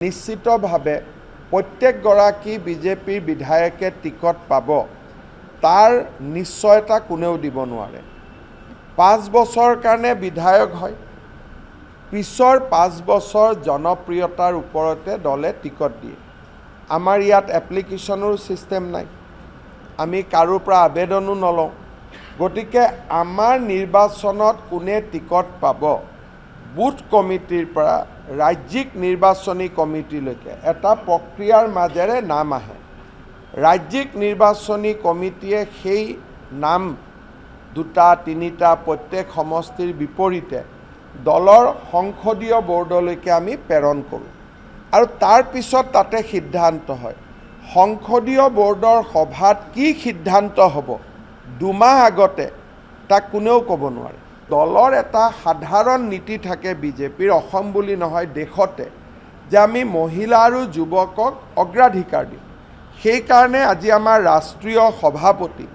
নিশ্চিতভাৱে প্ৰত্যেকগৰাকী বিজেপিৰ বিধায়কে টিকট পাব তাৰ নিশ্চয়তা কোনেও দিব নোৱাৰে। 5 বছৰৰ কাৰণে বিধায়ক হয়, পিছৰ 5 বছৰ জনপ্ৰিয়তাৰ ওপৰতে দলে টিকট দিয়ে। আমাৰ ইয়াত এপ্লিকেশ্যনৰ সিস্টেম নাই, আমি কাৰোৰ পৰা আবেদনো নলওঁ। গতিকে আমাৰ নিৰ্বাচনত কোনে টিকট পাব, বুথ কমিটিৰ পৰা ৰাজ্যিক নিৰ্বাচনী কমিটিলৈকে এটা প্ৰক্ৰিয়াৰ মাজেৰে নাম আহে। ৰাজ্যিক নিৰ্বাচনী কমিটিয়ে সেই নাম 2-3টা প্ৰত্যেক সমষ্টিৰ বিপৰীতে দলৰ সংসদীয় বৰ্ডলৈকে আমি প্ৰেৰণ কৰোঁ আৰু তাৰ পিছত তাতে সিদ্ধান্ত হয়। সংসদীয় বৰ্ডৰ সভাত কি সিদ্ধান্ত হ'ব 2 মাহ আগতে তাক কোনেও ক'ব নোৱাৰে। দলৰ এটা সাধাৰণ নীতি থাকে বিজেপিৰ, অসম বুলি নহয় দেশতে, যে আমি মহিলা আৰু যুৱকক অগ্ৰাধিকাৰ দিওঁ। সেইকাৰণে আজি আমাৰ ৰাষ্ট্ৰীয় সভাপতি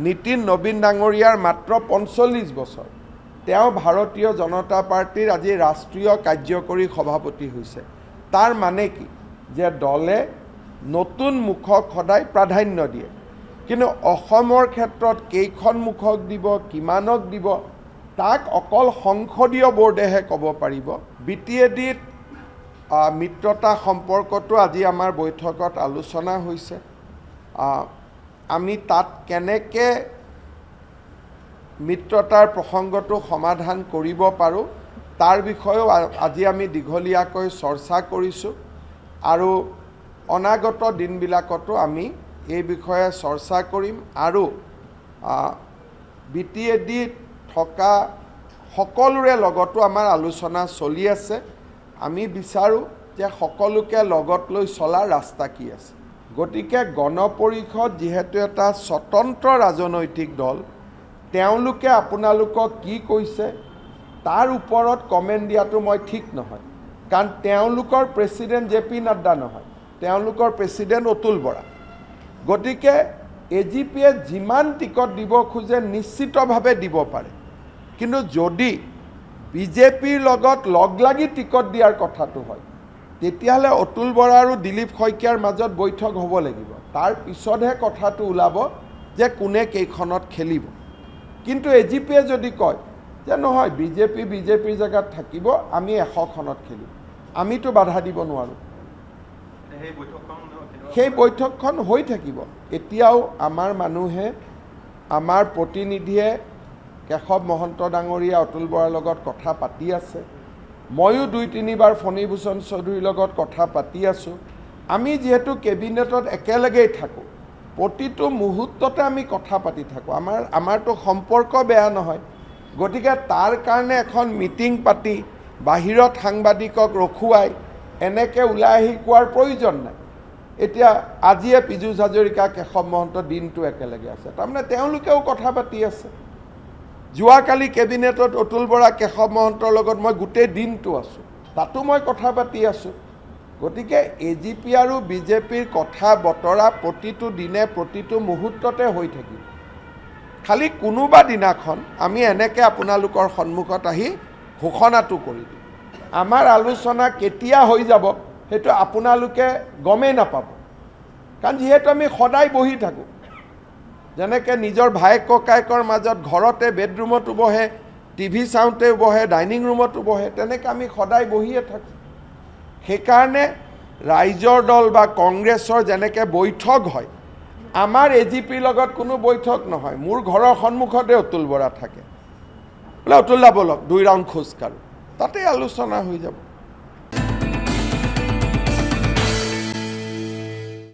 নীতিন নবীন ডাঙৰীয়াৰ মাত্ৰ 45 বছৰ, তেওঁ ভাৰতীয় জনতা পাৰ্টিৰ আজি ৰাষ্ট্ৰীয় কাৰ্যকৰী সভাপতি হৈছে। তাৰ মানে কি যে দলে নতুন মুখক সদায় প্ৰাধান্য দিয়ে, কিন্তু অসমৰ ক্ষেত্ৰত কেইখন মুখক দিব, কিমানক দিব, তাক অকল সংসদীয় বৰ্ডেহে ক'ব পাৰিব। BTADত মিত্ৰতা সম্পৰ্কটো আজি আমাৰ বৈঠকত আলোচনা হৈছে। আমি তাত কেনেকৈ মিত্ৰতাৰ প্ৰসংগটো সমাধান কৰিব পাৰোঁ তাৰ বিষয়েও আজি আমি দীঘলীয়াকৈ চৰ্চা কৰিছোঁ আৰু অনাগত দিনবিলাকতো আমি এই বিষয়ে চৰ্চা কৰিম। আৰু BTADত থকা সকলোৰে লগতো আমাৰ আলোচনা চলি আছে। আমি বিচাৰোঁ যে সকলোকে লগত লৈ চলাৰ ৰাস্তা কি আছে। গতিকে গণপৰিষদ যিহেতু এটা স্বতন্ত্ৰ ৰাজনৈতিক দল, তেওঁলোকে আপোনালোকক কি কৈছে তাৰ ওপৰত কমেণ্ট দিয়াটো মই ঠিক নহয়, কাৰণ তেওঁলোকৰ প্ৰেছিডেণ্ট JP নাড্ডা নহয়, তেওঁলোকৰ প্ৰেছিডেণ্ট অতুল বৰা। গতিকে AGPয়ে যিমান টিকট দিব খোজে নিশ্চিতভাৱে দিব পাৰে, কিন্তু যদি বিজেপিৰ লগত লগ লাগি টিকট দিয়াৰ কথাটো হয় তেতিয়াহ'লে অতুল বৰা আৰু দিলীপ শইকীয়াৰ মাজত বৈঠক হ'ব লাগিব। তাৰ পিছতহে কথাটো ওলাব যে কোনে কেইখনত খেলিব। কিন্তু AGPয়ে যদি কয় যে নহয় বিজেপিৰ জেগাত থাকিব, আমি 100খনত খেলিম, আমিতো বাধা দিব নোৱাৰোঁ। সেই বৈঠকখন হৈ থাকিব। এতিয়াও আমাৰ মানুহে, আমাৰ প্ৰতিনিধিয়ে কেশৱ মহন্ত ডাঙৰীয়া অতুল বৰাৰ লগত কথা পাতি আছে। ময়ো 2-3 বাৰ ফণীভূষণ চৌধুৰীৰ লগত কথা পাতি আছোঁ। আমি যিহেতু কেবিনেটত একেলগেই থাকোঁ, প্ৰতিটো মুহূৰ্ততে আমি কথা পাতি থাকোঁ, আমাৰতো সম্পৰ্ক বেয়া নহয়। গতিকে তাৰ কাৰণে এখন মিটিং পাতি বাহিৰত সাংবাদিকক ৰখুৱাই এনেকৈ ওলাই আহি কোৱাৰ প্ৰয়োজন নাই। এতিয়া আজিয়ে পীযুষ হাজৰিকা, কেশৱ মহন্ত দিনটো একেলগে আছে, তাৰমানে তেওঁলোকেও কথা পাতি আছে। যোৱাকালি কেবিনেটত অতুল বৰা, কেশৱ মহন্তৰ লগত মই গোটেই দিনটো আছোঁ, তাতো মই কথা পাতি আছোঁ। গতিকে AGP আৰু বিজেপিৰ কথা বতৰা প্ৰতিটো দিনে প্ৰতিটো মুহূৰ্ততে হৈ থাকিব। খালি কোনোবা দিনাখন আমি এনেকৈ আপোনালোকৰ সন্মুখত আহি ঘোষণাটো কৰি দিম। আমাৰ আলোচনা কেতিয়া হৈ যাব সেইটো আপোনালোকে গমেই নাপাব, কাৰণ যিহেতু আমি সদায় বহি থাকোঁ। যেনেকৈ নিজৰ ভায়েক ককায়েকৰ মাজত ঘৰতে বেডৰুমতো বহে, TV চাওঁতেও বহে, ডাইনিং ৰুমতো বহে, তেনেকৈ আমি সদায় বহিয়ে থাকোঁ। সেইকাৰণে ৰাইজৰ দল বা কংগ্ৰেছৰ যেনেকৈ বৈঠক হয়, আমাৰ AGPৰ লগত কোনো বৈঠক নহয়। মোৰ ঘৰৰ সন্মুখতে অতুল বৰা থাকে, বোলে অতুল দা বলক 2 ৰাউণ্ড খোজ কাঢ়োঁ, তাতেই আলোচনা হৈ যাব।